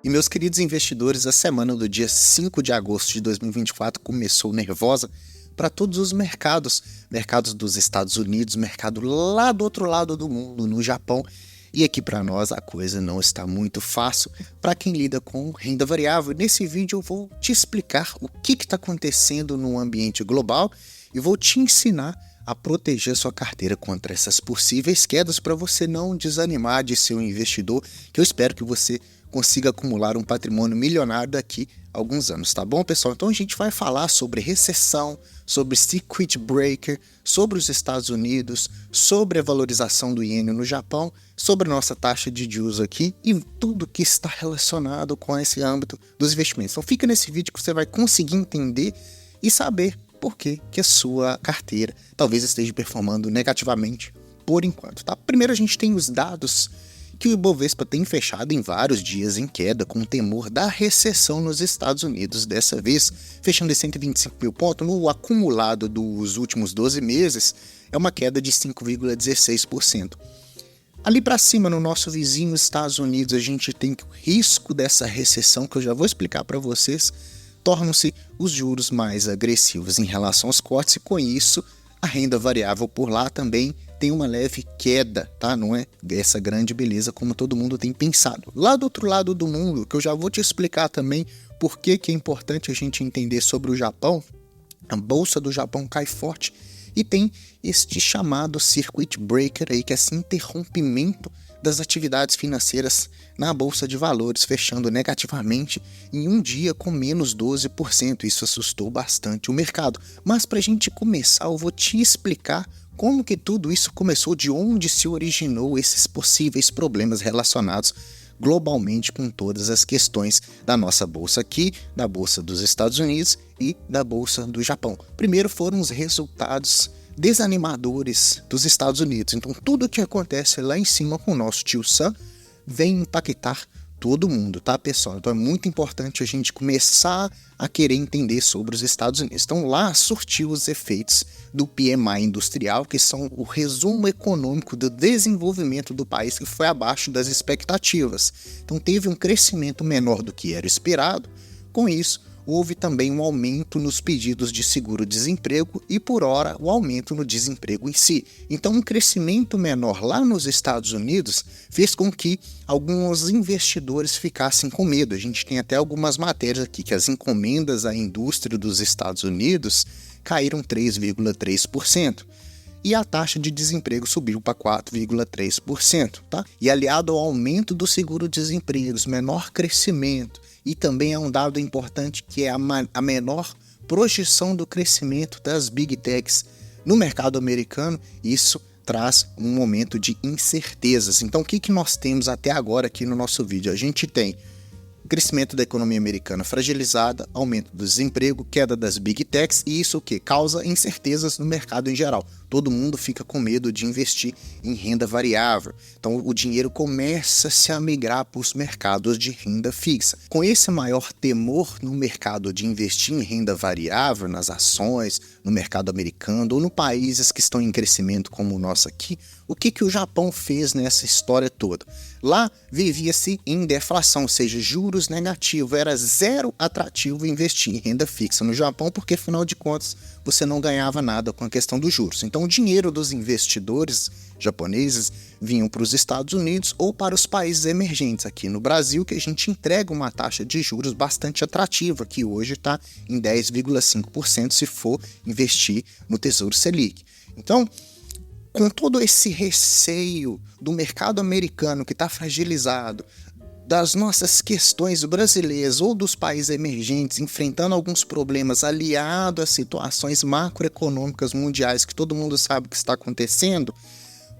E meus queridos investidores, a semana do dia 5 de agosto de 2024 começou nervosa para todos os mercados. Mercados dos Estados Unidos, mercado lá do outro lado do mundo, no Japão. E aqui para nós a coisa não está muito fácil para quem lida com renda variável. Nesse vídeo eu vou te explicar o que está acontecendo no ambiente global e vou te ensinar a proteger sua carteira contra essas possíveis quedas para você não desanimar de ser um investidor, que eu espero que você consiga acumular um patrimônio milionário daqui a alguns anos, tá bom, pessoal? Então a gente vai falar sobre recessão, sobre circuit breaker, sobre os Estados Unidos, sobre a valorização do iene no Japão, sobre a nossa taxa de juros aqui e tudo que está relacionado com esse âmbito dos investimentos. Então fica nesse vídeo que você vai conseguir entender e saber por que a sua carteira talvez esteja performando negativamente por enquanto, tá? Primeiro a gente tem os dados que o Ibovespa tem fechado em vários dias em queda com o temor da recessão nos Estados Unidos, dessa vez fechando em 125 mil pontos, no acumulado dos últimos 12 meses é uma queda de 5,16%. Ali para cima, no nosso vizinho Estados Unidos, a gente tem o risco dessa recessão, que eu já vou explicar para vocês, tornam-se os juros mais agressivos em relação aos cortes e com isso a renda variável por lá também tem uma leve queda, tá? Não é essa grande beleza como todo mundo tem pensado. Lá do outro lado do mundo, que eu já vou te explicar também por que é importante a gente entender sobre o Japão, a bolsa do Japão cai forte e tem este chamado circuit breaker aí, que é esse interrompimento das atividades financeiras na bolsa de valores, fechando negativamente em um dia com menos 12%. Isso assustou bastante o mercado. Mas para a gente começar, eu vou te explicar como que tudo isso começou, de onde se originou esses possíveis problemas relacionados globalmente com todas as questões da nossa bolsa aqui, da bolsa dos Estados Unidos e da bolsa do Japão. Primeiro foram os resultados desanimadores dos Estados Unidos. Então tudo o que acontece lá em cima com o nosso tio Sam vem impactar todo mundo, tá, pessoal? Então é muito importante a gente começar a querer entender sobre os Estados Unidos. Então lá surtiu os efeitos do PMI industrial, que são o resumo econômico do desenvolvimento do país, que foi abaixo das expectativas. Então teve um crescimento menor do que era esperado. Com isso, houve também um aumento nos pedidos de seguro-desemprego e, por hora, o aumento no desemprego em si. Então, um crescimento menor lá nos Estados Unidos fez com que alguns investidores ficassem com medo. A gente tem até algumas matérias aqui que as encomendas à indústria dos Estados Unidos caíram 3,3%. E a taxa de desemprego subiu para 4,3%, tá? E aliado ao aumento do seguro-desemprego, menor crescimento, e também é um dado importante que é a menor projeção do crescimento das Big Techs no mercado americano, isso traz um momento de incertezas. Então o que nós temos até agora aqui no nosso vídeo? A gente tem crescimento da economia americana fragilizada, aumento do desemprego, queda das Big Techs, e isso o que? Causa incertezas no mercado em geral. Todo mundo fica com medo de investir em renda variável. Então o dinheiro começa a se migrar para os mercados de renda fixa. Com esse maior temor no mercado de investir em renda variável, nas ações, no mercado americano ou no países que estão em crescimento como o nosso aqui, o que o Japão fez nessa história toda? Lá vivia-se em deflação, ou seja, juros negativos, era zero atrativo investir em renda fixa no Japão, porque afinal de contas você não ganhava nada com a questão dos juros. Então o dinheiro dos investidores japoneses vinham para os Estados Unidos ou para os países emergentes. Aqui no Brasil, que a gente entrega uma taxa de juros bastante atrativa, que hoje está em 10,5% se for investir no Tesouro Selic. Então, com todo esse receio do mercado americano que está fragilizado, das nossas questões brasileiras ou dos países emergentes enfrentando alguns problemas aliado às situações macroeconômicas mundiais que todo mundo sabe que está acontecendo,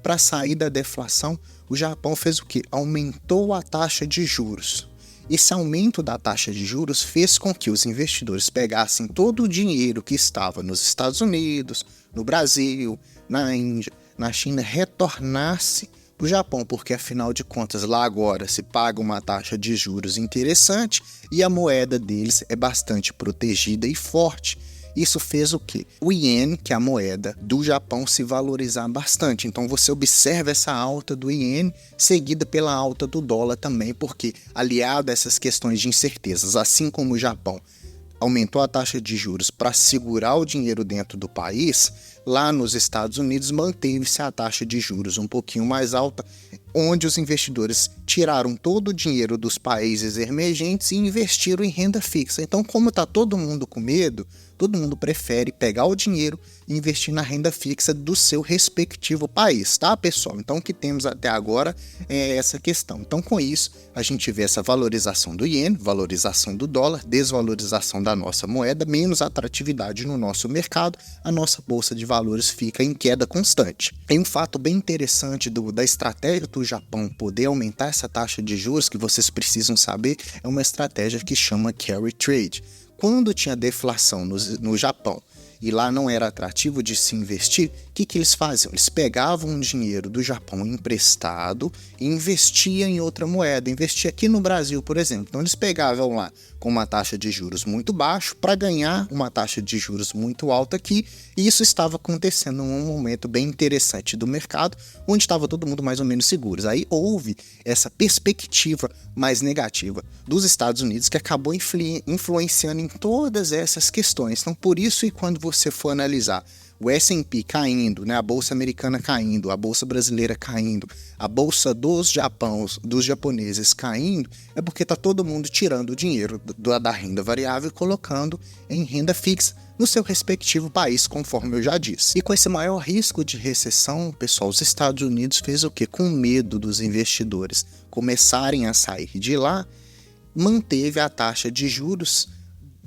para sair da deflação, o Japão fez o quê? Aumentou a taxa de juros. Esse aumento da taxa de juros fez com que os investidores pegassem todo o dinheiro que estava nos Estados Unidos, no Brasil, na Índia, na China, retornasse para o Japão, porque afinal de contas lá agora se paga uma taxa de juros interessante e a moeda deles é bastante protegida e forte. Isso fez o quê? O iene, que é a moeda do Japão, se valorizar bastante. Então você observa essa alta do iene, seguida pela alta do dólar também, porque aliado a essas questões de incertezas, assim como o Japão aumentou a taxa de juros para segurar o dinheiro dentro do país, lá nos Estados Unidos manteve-se a taxa de juros um pouquinho mais alta, onde os investidores tiraram todo o dinheiro dos países emergentes e investiram em renda fixa. Então, como está todo mundo com medo, todo mundo prefere pegar o dinheiro e investir na renda fixa do seu respectivo país, tá, pessoal? Então, o que temos até agora é essa questão. Então, com isso, a gente vê essa valorização do iene, valorização do dólar, desvalorização da nossa moeda, menos atratividade no nosso mercado, a nossa bolsa de valores fica em queda constante. Tem um fato bem interessante da estratégia do Japão poder aumentar essa taxa de juros que vocês precisam saber, é uma estratégia que chama carry trade. Quando tinha deflação no Japão e lá não era atrativo de se investir, o que eles faziam? Eles pegavam um dinheiro do Japão emprestado e investiam em outra moeda, investia aqui no Brasil, por exemplo. Então eles pegavam lá com uma taxa de juros muito baixa para ganhar uma taxa de juros muito alta aqui, e isso estava acontecendo num momento bem interessante do mercado, onde estava todo mundo mais ou menos seguros. Aí houve essa perspectiva mais negativa dos Estados Unidos que acabou influenciando em todas essas questões. Então, por isso, e quando você for analisar o S&P caindo, né, a bolsa americana caindo, a bolsa brasileira caindo, a bolsa dos japoneses caindo, é porque está todo mundo tirando o dinheiro da renda variável e colocando em renda fixa no seu respectivo país, conforme eu já disse. E com esse maior risco de recessão, pessoal, os Estados Unidos fez o quê? Com medo dos investidores começarem a sair de lá, manteve a taxa de juros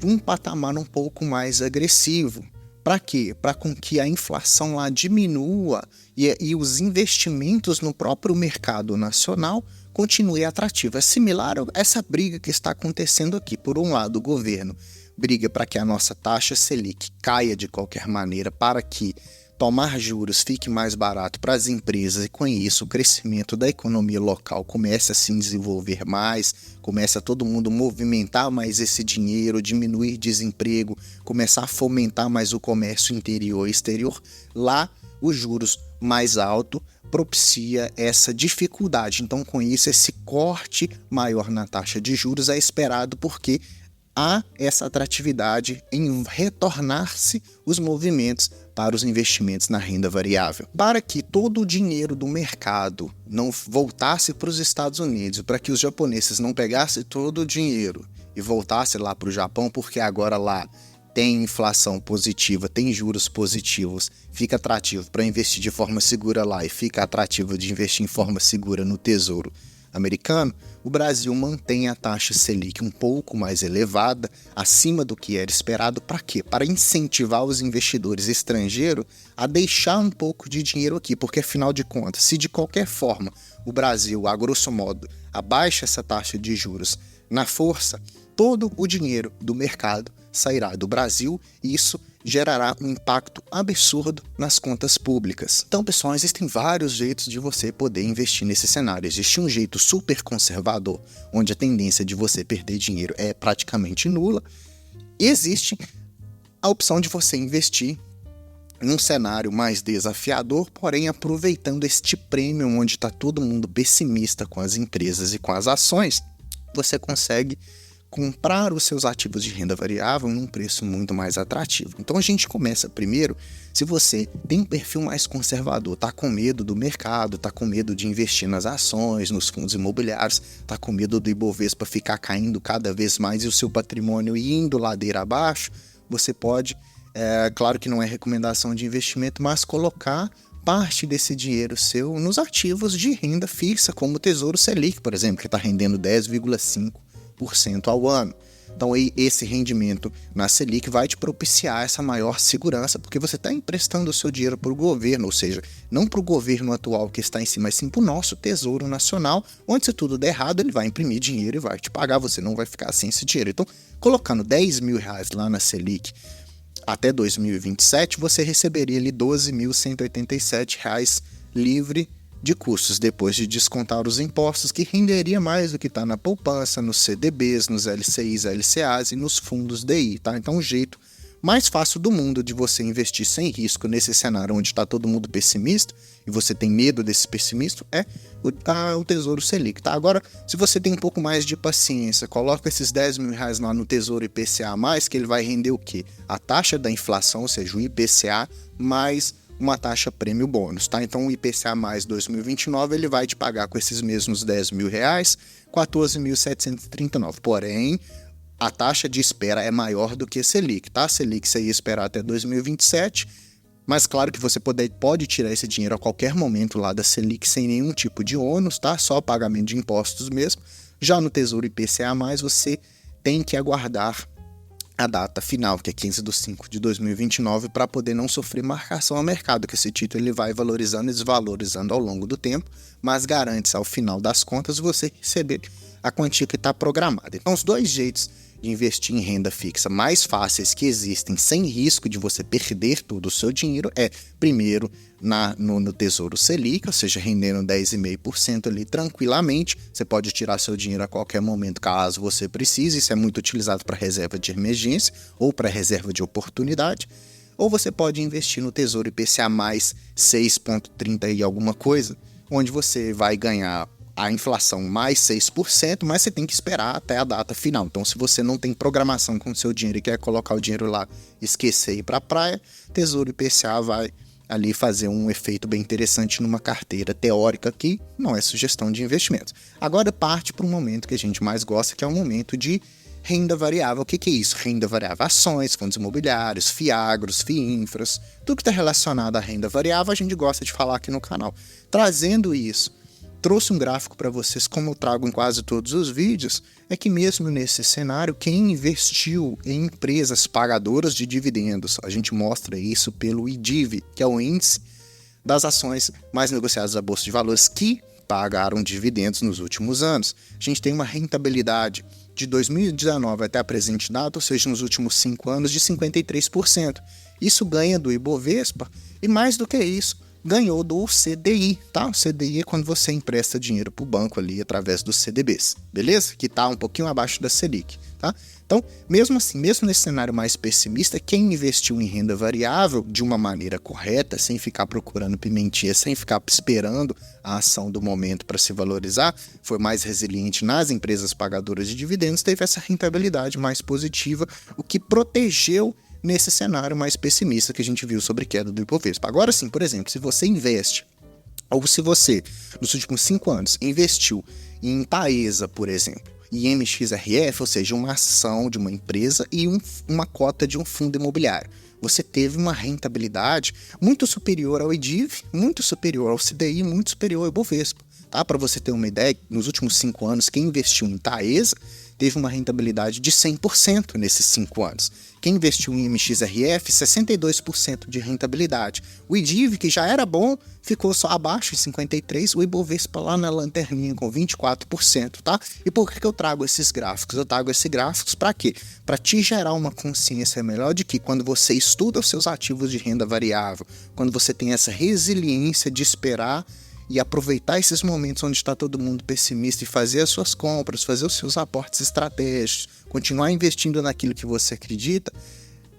um patamar um pouco mais agressivo. Para quê? Para com que a inflação lá diminua e os investimentos no próprio mercado nacional continuem atrativos. É similar a essa briga que está acontecendo aqui. Por um lado, o governo briga para que a nossa taxa Selic caia de qualquer maneira, para que tomar juros fique mais barato para as empresas e com isso o crescimento da economia local comece a se desenvolver mais, começa todo mundo movimentar mais esse dinheiro, diminuir desemprego, começar a fomentar mais o comércio interior e exterior. Lá, os juros mais altos propicia essa dificuldade. Então, com isso, esse corte maior na taxa de juros é esperado porque há essa atratividade em retornar-se os movimentos para os investimentos na renda variável. Para que todo o dinheiro do mercado não voltasse para os Estados Unidos, para que os japoneses não pegassem todo o dinheiro e voltassem lá para o Japão, porque agora lá tem inflação positiva, tem juros positivos, fica atrativo para investir de forma segura lá e fica atrativo de investir em forma segura no Tesouro americano, o Brasil mantém a taxa Selic um pouco mais elevada, acima do que era esperado. Para quê? Para incentivar os investidores estrangeiros a deixar um pouco de dinheiro aqui, porque afinal de contas, se de qualquer forma o Brasil, a grosso modo, abaixa essa taxa de juros na força, todo o dinheiro do mercado sairá do Brasil e isso gerará um impacto absurdo nas contas públicas. Então, pessoal, existem vários jeitos de você poder investir nesse cenário. Existe um jeito super conservador, onde a tendência de você perder dinheiro é praticamente nula. E existe a opção de você investir num cenário mais desafiador, porém aproveitando este prêmio onde está todo mundo pessimista com as empresas e com as ações, você consegue comprar os seus ativos de renda variável num preço muito mais atrativo. Então a gente começa primeiro, se você tem um perfil mais conservador, está com medo do mercado, está com medo de investir nas ações, nos fundos imobiliários, está com medo do Ibovespa ficar caindo cada vez mais e o seu patrimônio indo ladeira abaixo, você pode, claro que não é recomendação de investimento, mas colocar parte desse dinheiro seu nos ativos de renda fixa, como o Tesouro Selic, por exemplo, que está rendendo 10,5% ao ano. Então esse rendimento na Selic vai te propiciar essa maior segurança, porque você está emprestando o seu dinheiro para o governo, ou seja, não para o governo atual que está em cima, mas sim para o nosso Tesouro Nacional, onde se tudo der errado, ele vai imprimir dinheiro e vai te pagar, você não vai ficar sem esse dinheiro. Então, colocando R$10.000 lá na Selic até 2027, você receberia ali R$12.187 livre de custos, depois de descontar os impostos, que renderia mais do que está na poupança, nos CDBs, nos LCIs, LCAs e nos fundos DI, tá? Então, um jeito mais fácil do mundo de você investir sem risco nesse cenário onde está todo mundo pessimista e você tem medo desse pessimismo é o Tesouro Selic, tá? Agora, se você tem um pouco mais de paciência, coloca esses R$10.000 lá no Tesouro IPCA+, que ele vai render o quê? A taxa da inflação, ou seja, o IPCA, mais uma taxa prêmio bônus, tá? Então o IPCA mais 2029 ele vai te pagar com esses mesmos R$10.000, 14.739. Porém, a taxa de espera é maior do que a Selic, tá? A Selic você ia esperar até 2027, mas claro que você pode tirar esse dinheiro a qualquer momento lá da Selic sem nenhum tipo de ônus, tá? Só pagamento de impostos mesmo. Já no Tesouro IPCA+, você tem que aguardar a data final, que é 15/5/2029, para poder não sofrer marcação ao mercado, que esse título ele vai valorizando e desvalorizando ao longo do tempo, mas garante ao final das contas você receber a quantia que está programada. Então, os dois jeitos de investir em renda fixa mais fáceis que existem, sem risco de você perder todo o seu dinheiro, é primeiro no Tesouro Selic, ou seja, rendendo 10,5% ali tranquilamente. Você pode tirar seu dinheiro a qualquer momento, caso você precise. Isso é muito utilizado para reserva de emergência ou para reserva de oportunidade. Ou você pode investir no Tesouro IPCA mais 6,30 e alguma coisa, onde você vai ganhar a inflação mais 6%, mas você tem que esperar até a data final. Então, se você não tem programação com o seu dinheiro e quer colocar o dinheiro lá, esquecer e ir para a praia, Tesouro IPCA vai ali fazer um efeito bem interessante numa carteira teórica que não é sugestão de investimento. Agora parte para um momento que a gente mais gosta, que é o momento de renda variável. O que é isso? Renda variável, ações, fundos imobiliários, FIAGROS, FIINFRAs, tudo que está relacionado à renda variável a gente gosta de falar aqui no canal. Trazendo isso, trouxe um gráfico para vocês, como eu trago em quase todos os vídeos, é que mesmo nesse cenário, quem investiu em empresas pagadoras de dividendos, a gente mostra isso pelo IDIV, que é o índice das ações mais negociadas à Bolsa de Valores que pagaram dividendos nos últimos anos. A gente tem uma rentabilidade de 2019 até a presente data, ou seja, nos últimos 5 anos, de 53%. Isso ganha do Ibovespa e mais do que isso, ganhou do CDI, tá? O CDI é quando você empresta dinheiro para o banco ali através dos CDBs, beleza? Que está um pouquinho abaixo da Selic, tá? Então, mesmo assim, mesmo nesse cenário mais pessimista, quem investiu em renda variável de uma maneira correta, sem ficar procurando pimentinha, sem ficar esperando a ação do momento para se valorizar, foi mais resiliente nas empresas pagadoras de dividendos, teve essa rentabilidade mais positiva, o que protegeu nesse cenário mais pessimista que a gente viu sobre queda do Ibovespa. Agora sim, por exemplo, se você investe, ou se você, nos últimos 5 anos, investiu em Taesa, por exemplo, e MXRF, ou seja, uma ação de uma empresa e uma cota de um fundo imobiliário, você teve uma rentabilidade muito superior ao IDIV, muito superior ao CDI, muito superior ao Ibovespa. Tá? Para você ter uma ideia, nos últimos 5 anos, quem investiu em Taesa teve uma rentabilidade de 100% nesses 5 anos. Quem investiu em MXRF, 62% de rentabilidade. O IDIV, que já era bom, ficou só abaixo, em 53%. O Ibovespa lá na lanterninha, com 24%, tá? E por que eu trago esses gráficos? Eu trago esses gráficos para quê? Para te gerar uma consciência melhor de que quando você estuda os seus ativos de renda variável, quando você tem essa resiliência de esperar e aproveitar esses momentos onde está todo mundo pessimista e fazer as suas compras, fazer os seus aportes estratégicos, continuar investindo naquilo que você acredita,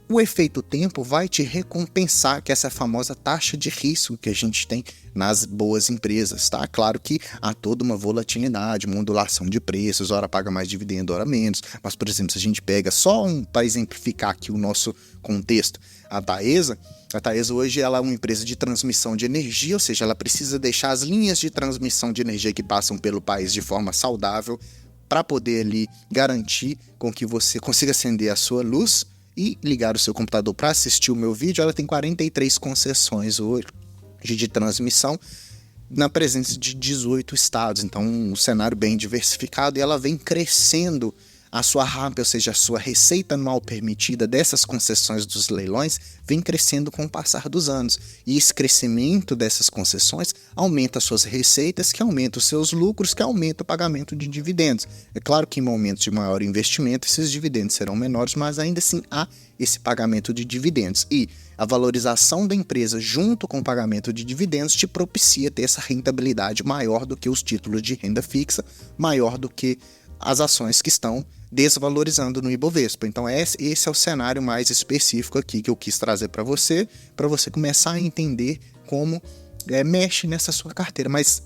o efeito tempo vai te recompensar, que é essa famosa taxa de risco que a gente tem nas boas empresas, tá? Claro que há toda uma volatilidade, uma ondulação de preços, hora paga mais dividendo, hora menos, mas, por exemplo, se a gente pega só para exemplificar aqui o nosso contexto, a Taesa hoje ela é uma empresa de transmissão de energia, ou seja, ela precisa deixar as linhas de transmissão de energia que passam pelo país de forma saudável para poder ali garantir com que você consiga acender a sua luz e ligar o seu computador para assistir o meu vídeo. Ela tem 43 concessões hoje de transmissão na presença de 18 estados, então um cenário bem diversificado, e ela vem crescendo a sua RAP, ou seja, a sua receita anual permitida dessas concessões dos leilões, vem crescendo com o passar dos anos. E esse crescimento dessas concessões aumenta as suas receitas, que aumenta os seus lucros, que aumenta o pagamento de dividendos. É claro que em momentos de maior investimento, esses dividendos serão menores, mas ainda assim há esse pagamento de dividendos. E a valorização da empresa junto com o pagamento de dividendos te propicia ter essa rentabilidade maior do que os títulos de renda fixa, maior do que as ações que estão desvalorizando no Ibovespa. Então esse é o cenário mais específico aqui que eu quis trazer para você começar a entender como mexe nessa sua carteira, mas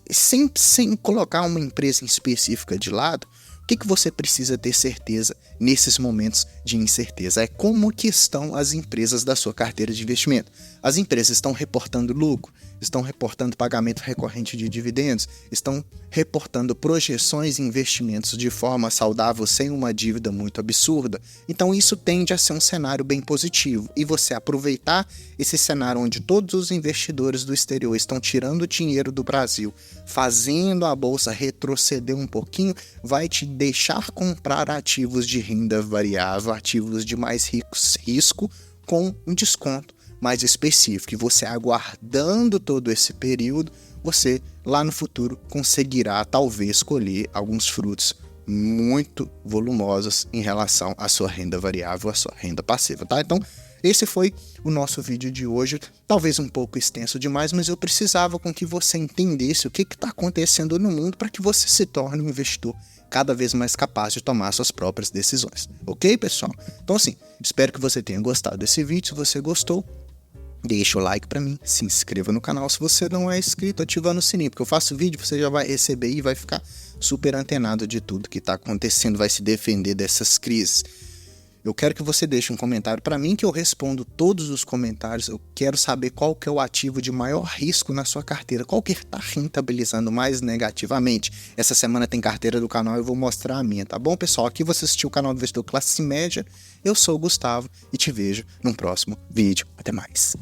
sem colocar uma empresa específica de lado. O que você precisa ter certeza nesses momentos de incerteza? É como que estão as empresas da sua carteira de investimento. As empresas estão reportando lucro, estão reportando pagamento recorrente de dividendos, estão reportando projeções e investimentos de forma saudável, sem uma dívida muito absurda. Então isso tende a ser um cenário bem positivo. E você aproveitar esse cenário onde todos os investidores do exterior estão tirando dinheiro do Brasil, fazendo a bolsa retroceder um pouquinho, vai te deixar comprar ativos de renda variável, ativos de mais risco, com um desconto mais específico. E você aguardando todo esse período, você lá no futuro conseguirá talvez colher alguns frutos muito volumosos em relação à sua renda variável, à sua renda passiva, tá? Então, esse foi o nosso vídeo de hoje, talvez um pouco extenso demais, mas eu precisava com que você entendesse o que está acontecendo no mundo para que você se torne um investidor cada vez mais capaz de tomar suas próprias decisões. Ok, pessoal? Então, assim, espero que você tenha gostado desse vídeo. Se você gostou, deixa o like para mim, se inscreva no canal se você não é inscrito, ativando o sininho, porque eu faço vídeo, você já vai receber e vai ficar super antenado de tudo que está acontecendo, vai se defender dessas crises. Eu quero que você deixe um comentário para mim, que eu respondo todos os comentários. Eu quero saber qual que é o ativo de maior risco na sua carteira, qual que está rentabilizando mais negativamente. Essa semana tem carteira do canal, eu vou mostrar a minha, tá bom, pessoal? Aqui você assistiu o canal do Investidor Classe Média, eu sou o Gustavo e te vejo no próximo vídeo. Até mais!